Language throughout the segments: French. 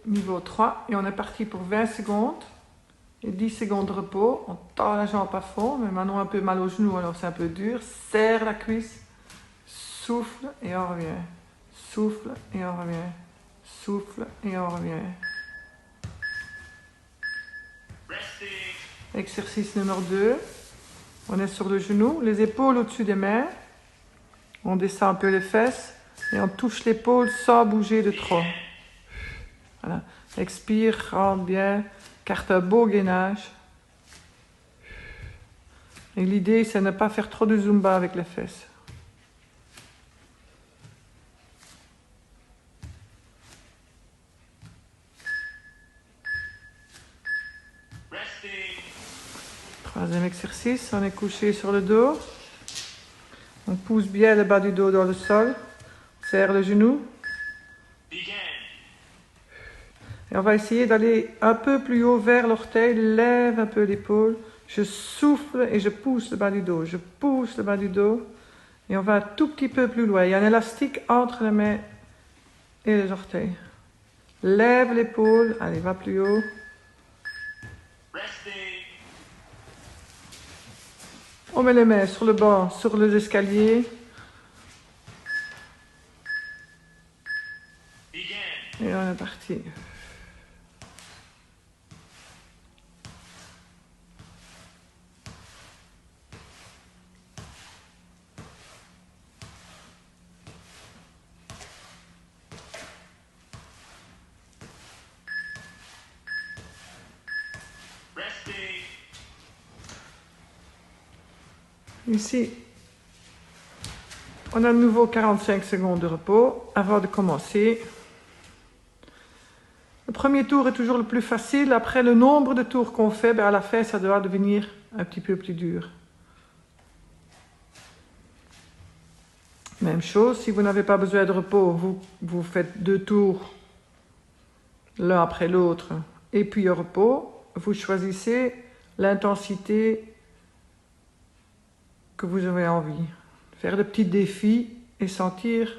Niveau 3, et on est parti pour 20 secondes et 10 secondes de repos. On tord la jambe à fond, mais maintenant un peu mal au genou, alors c'est un peu dur. Serre la cuisse, souffle et on revient. Souffle et on revient. Souffle et on revient. Exercice numéro 2. On est sur le genou, les épaules au-dessus des mains. On descend un peu les fesses et on touche l'épaule sans bouger de trop. Voilà. Expire, rentre bien, carte un beau gainage. Et l'idée, c'est de ne pas faire trop de zumba avec les fesses. Troisième exercice, on est couché sur le dos. On pousse bien le bas du dos dans le sol. On serre le genou. Et on va essayer d'aller un peu plus haut vers l'orteil. Lève un peu l'épaule. Je souffle et je pousse le bas du dos. Je pousse le bas du dos. Et on va un tout petit peu plus loin. Il y a un élastique entre les mains et les orteils. Lève l'épaule. Allez, va plus haut. On met les mains sur le banc, sur les escaliers. Et on est parti. Ici, on a de nouveau 45 secondes de repos avant de commencer. Le premier tour est toujours le plus facile. Après le nombre de tours qu'on fait, à la fin, ça doit devenir un petit peu plus dur. Même chose, si vous n'avez pas besoin de repos, vous faites 2 tours, l'un après l'autre, et puis un repos. Vous choisissez l'intensité que vous avez envie. Faire de petits défis et sentir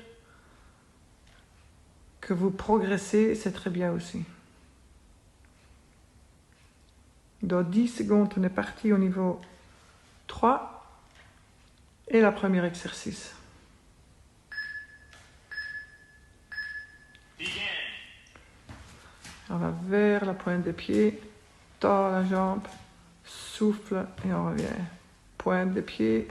que vous progressez, c'est très bien aussi. Dans 10 secondes, on est parti au niveau 3 et la première exercice. On va vers la pointe des pieds, tord la jambe, souffle et on revient. Pointe des pieds,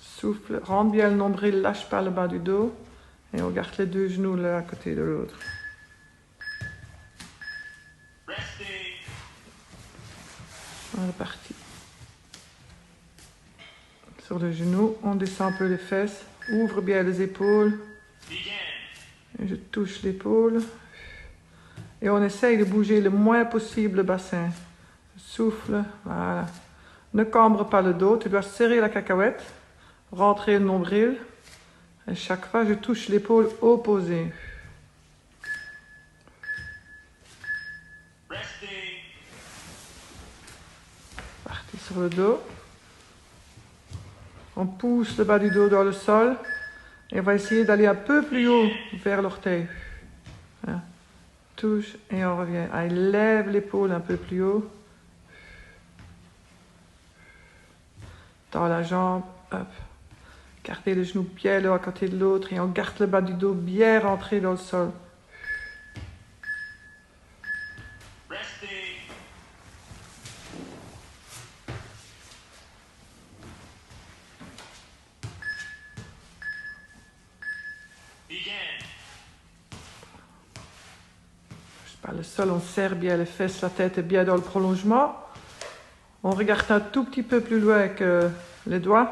souffle, rentre bien le nombril, lâche pas le bas du dos et on garde les 2 genoux l'un à côté de l'autre. On est parti. Sur le genou, on descend un peu les fesses, ouvre bien les épaules. Et je touche l'épaule. Et on essaye de bouger le moins possible le bassin. Souffle, voilà. Ne cambre pas le dos, tu dois serrer la cacahuète, rentrer le nombril. Et chaque fois, je touche l'épaule opposée. Parti sur le dos. On pousse le bas du dos dans le sol. Et on va essayer d'aller un peu plus haut vers l'orteil. Voilà. Touche et on revient. Allez, lève l'épaule un peu plus haut. Tends la jambe, hop. Gardez le genou bien là à côté de l'autre et on garde le bas du dos bien rentré dans le sol. Par le sol, on serre bien les fesses, la tête est bien dans le prolongement. On regarde un tout petit peu plus loin que les doigts.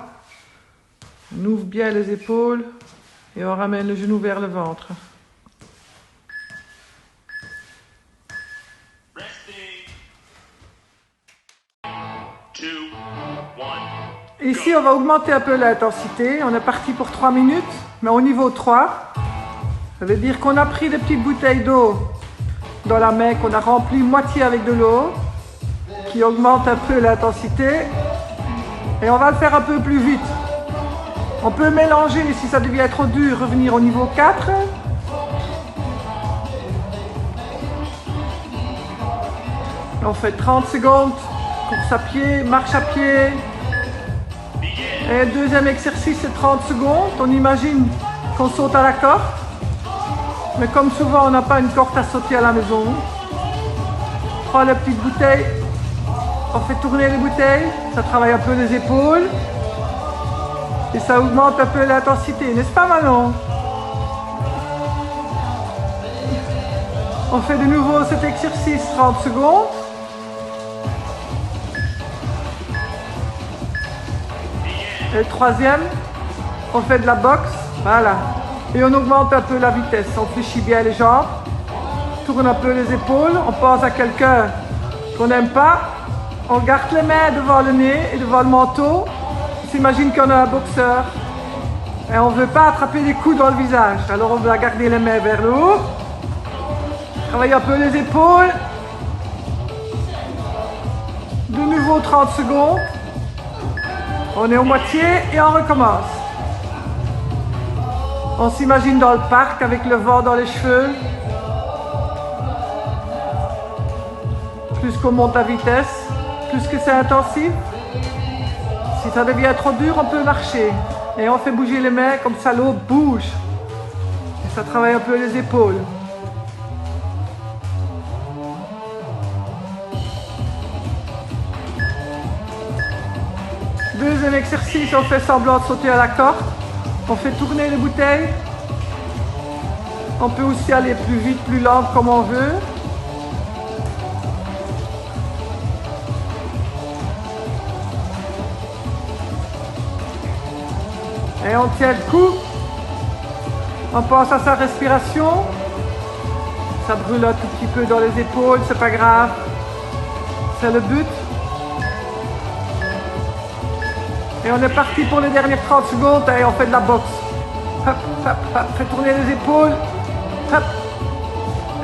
On ouvre bien les épaules et on ramène le genou vers le ventre. Ici, on va augmenter un peu l'intensité. On est parti pour 3 minutes, mais au niveau 3, ça veut dire qu'on a pris des petites bouteilles d'eau dans la main, qu'on a rempli moitié avec de l'eau, qui augmente un peu l'intensité. Et on va le faire un peu plus vite. On peut mélanger si ça devient trop dur, revenir au niveau 4. On fait 30 secondes, course à pied, marche à pied. Et le deuxième exercice, c'est 30 secondes. On imagine qu'on saute à la corde. Mais comme souvent, on n'a pas une corde à sauter à la maison. On prend la petite bouteille. On fait tourner les bouteilles. Ça travaille un peu les épaules. Et ça augmente un peu l'intensité. N'est-ce pas, Manon? On fait de nouveau cet exercice 30 secondes. Et le troisième, on fait de la boxe, voilà. Et on augmente un peu la vitesse, on fléchit bien les jambes, tourne un peu les épaules, on pense à quelqu'un qu'on n'aime pas, on garde les mains devant le nez et devant le manteau, on s'imagine qu'on a un boxeur. Et on ne veut pas attraper des coups dans le visage, alors on va garder les mains vers le haut, travailler un peu les épaules, de nouveau 30 secondes. On est au moitié et on recommence. On s'imagine dans le parc avec le vent dans les cheveux. Plus qu'on monte la vitesse, plus que c'est intensif. Si ça devient trop dur, on peut marcher. Et on fait bouger les mains, comme ça l'eau bouge. Et ça travaille un peu les épaules. Deuxième exercice, on fait semblant de sauter à la corde. On fait tourner les bouteilles. On peut aussi aller plus vite, plus lent, comme on veut. Et on tient le coup. On pense à sa respiration. Ça brûle un tout petit peu dans les épaules, c'est pas grave. C'est le but. Et on est parti pour les dernières 30 secondes et on fait de la boxe. Hop, hop, hop. Fait tourner les épaules. Hop.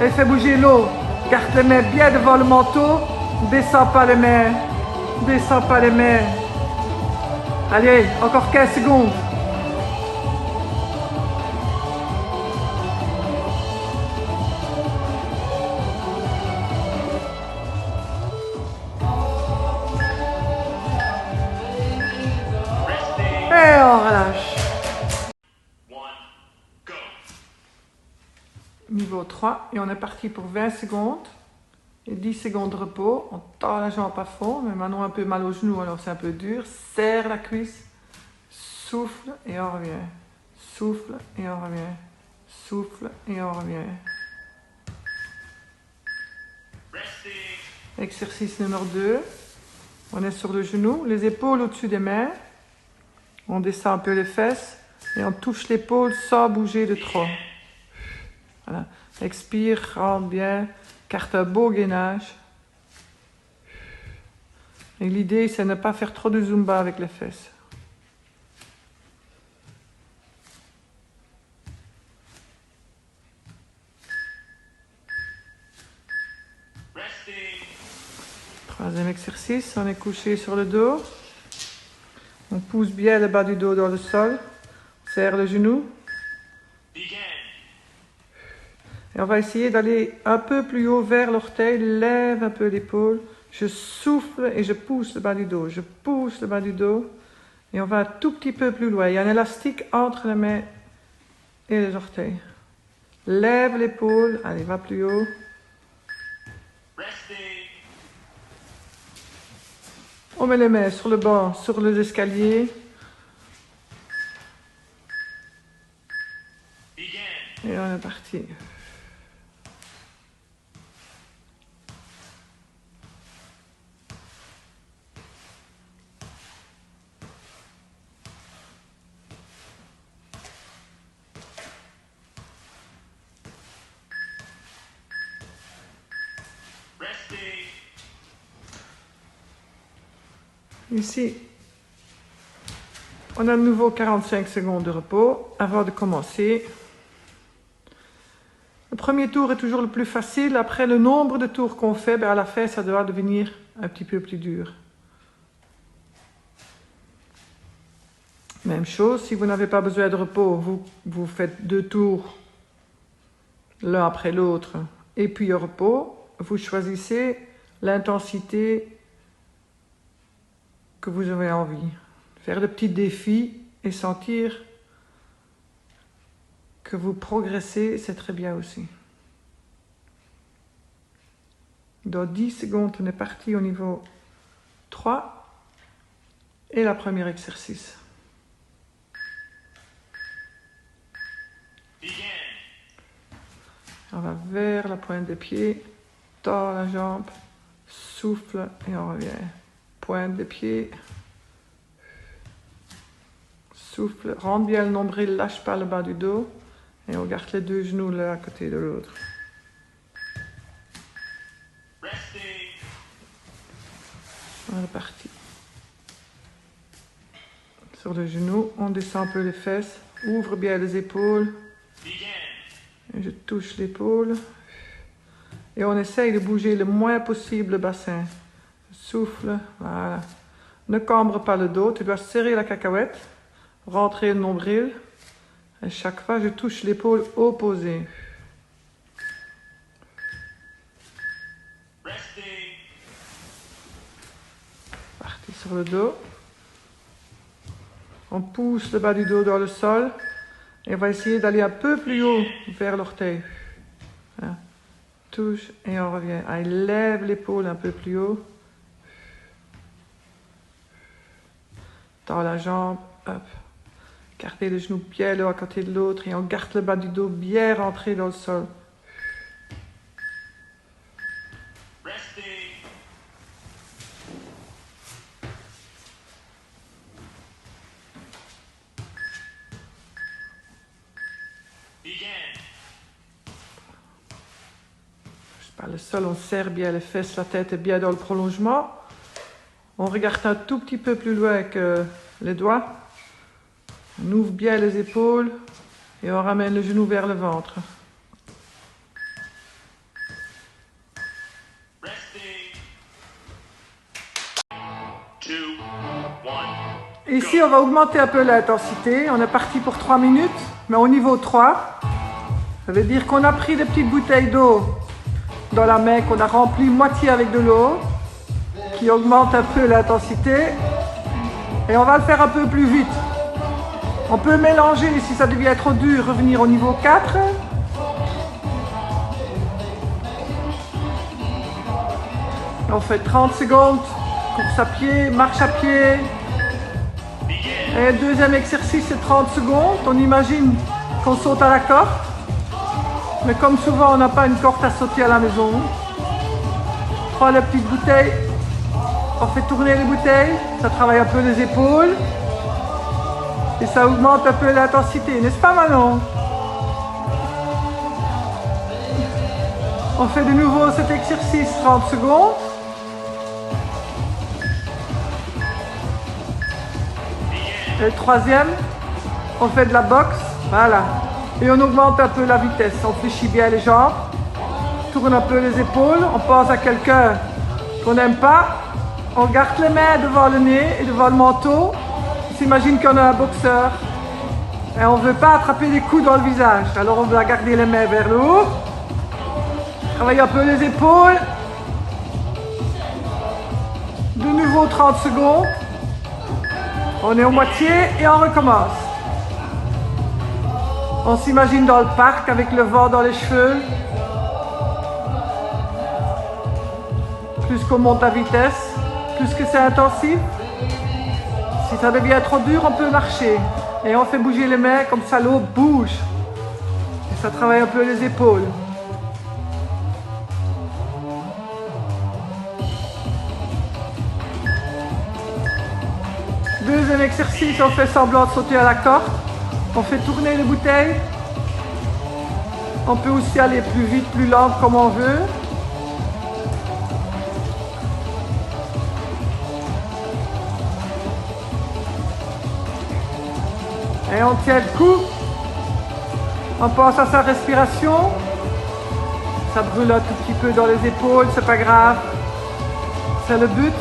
Et fait bouger l'eau. Garde les mains bien devant le manteau. Descends pas les mains. Descends pas les mains. Allez, encore 15 secondes. Et on relâche. Niveau 3. Et on est parti pour 20 secondes. Et 10 secondes de repos. On tord la jambe à fond. Mais maintenant un peu mal au genou, alors c'est un peu dur. Serre la cuisse. Souffle et on revient. Souffle et on revient. Souffle et on revient. Exercice numéro 2. On est sur le genou. Les épaules au-dessus des mains. On descend un peu les fesses et on touche l'épaule sans bouger de trop. Voilà. Expire, rentre bien, carte un beau gainage. Et l'idée, c'est de ne pas faire trop de zumba avec les fesses. Troisième exercice, on est couché sur le dos. On pousse bien le bas du dos dans le sol. On serre le genou. Et on va essayer d'aller un peu plus haut vers l'orteil. Lève un peu l'épaule. Je souffle et je pousse le bas du dos. Je pousse le bas du dos. Et on va un tout petit peu plus loin. Il y a un élastique entre les mains et les orteils. Lève l'épaule. Allez, va plus haut. On met les mains sur le banc, sur les escaliers. Et on est parti. Ici, on a de nouveau 45 secondes de repos avant de commencer. Le premier tour est toujours le plus facile. Après le nombre de tours qu'on fait, ben à la fin, ça doit devenir un petit peu plus dur. Même chose, si vous n'avez pas besoin de repos, vous faites 2 tours l'un après l'autre et puis au repos, vous choisissez l'intensité que vous avez envie. Faire de petits défis et sentir que vous progressez, c'est très bien aussi. Dans 10 secondes, on est parti au niveau 3 et la première exercice. On va vers la pointe des pieds, tord la jambe, souffle et on revient. Pointe des pieds, souffle, rentre bien le nombril, lâche pas le bas du dos et on garde les 2 genoux l'un à côté de l'autre. On est parti. Sur le genou, on descend un peu les fesses, ouvre bien les épaules. Et je touche l'épaule. Et on essaye de bouger le moins possible le bassin. Souffle, voilà. Ne cambre pas le dos, tu dois serrer la cacahuète, rentrer le nombril. Et chaque fois, je touche l'épaule opposée. Parti sur le dos. On pousse le bas du dos dans le sol. Et on va essayer d'aller un peu plus haut vers l'orteil. Voilà. Touche et on revient. Allez, lève l'épaule un peu plus haut. Tends la jambe. Hop. Gardez le genou bien là à côté de l'autre et on garde le bas du dos bien rentré dans le sol. Par le sol, on serre bien les fesses, la tête est bien dans le prolongement. On regarde un tout petit peu plus loin avec les doigts. On ouvre bien les épaules et on ramène le genou vers le ventre. Ici, on va augmenter un peu l'intensité. On est parti pour 3 minutes, mais au niveau 3, ça veut dire qu'on a pris des petites bouteilles d'eau dans la main qu'on a rempli moitié avec de l'eau qui augmente un peu l'intensité et on va le faire un peu plus vite. On peut mélanger si ça devient trop dur, revenir au niveau 4. On fait 30 secondes, course à pied, marche à pied. Et le deuxième exercice c'est 30 secondes. On imagine qu'on saute à la corde. Mais comme souvent, on n'a pas une corde à sauter à la maison. On prend la petite bouteille, on fait tourner les bouteilles, ça travaille un peu les épaules et ça augmente un peu l'intensité, n'est-ce pas Manon? On fait de nouveau cet exercice 30 secondes. Et le troisième, on fait de la boxe, voilà. Et on augmente un peu la vitesse, on fléchit bien les jambes, tourne un peu les épaules, on pense à quelqu'un qu'on n'aime pas, on garde les mains devant le nez et devant le manteau, on s'imagine qu'on est un boxeur et on ne veut pas attraper des coups dans le visage, alors on va garder les mains vers le haut, travailler un peu les épaules, de nouveau 30 secondes, on est au moitié et on recommence. On s'imagine dans le parc avec le vent dans les cheveux. Plus qu'on monte la vitesse, plus que c'est intensif. Si ça devient trop dur, on peut marcher. Et on fait bouger les mains, comme ça l'eau bouge. Et ça travaille un peu les épaules. Deuxième exercice, on fait semblant de sauter à la corde. On fait tourner les bouteilles. On peut aussi aller plus vite, plus lent comme on veut. Et on tient le coup. On pense à sa respiration. Ça brûle un tout petit peu dans les épaules, c'est pas grave. C'est le but.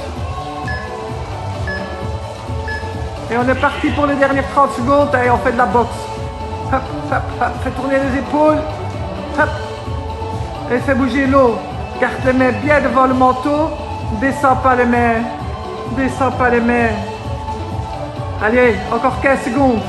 Et on est parti pour les dernières 30 secondes et on fait de la boxe. Hop, hop, hop. Fais tourner les épaules. Hop. Et fais bouger l'eau. Garde les mains bien devant le manteau. Descends pas les mains. Descends pas les mains. Allez, encore 15 secondes.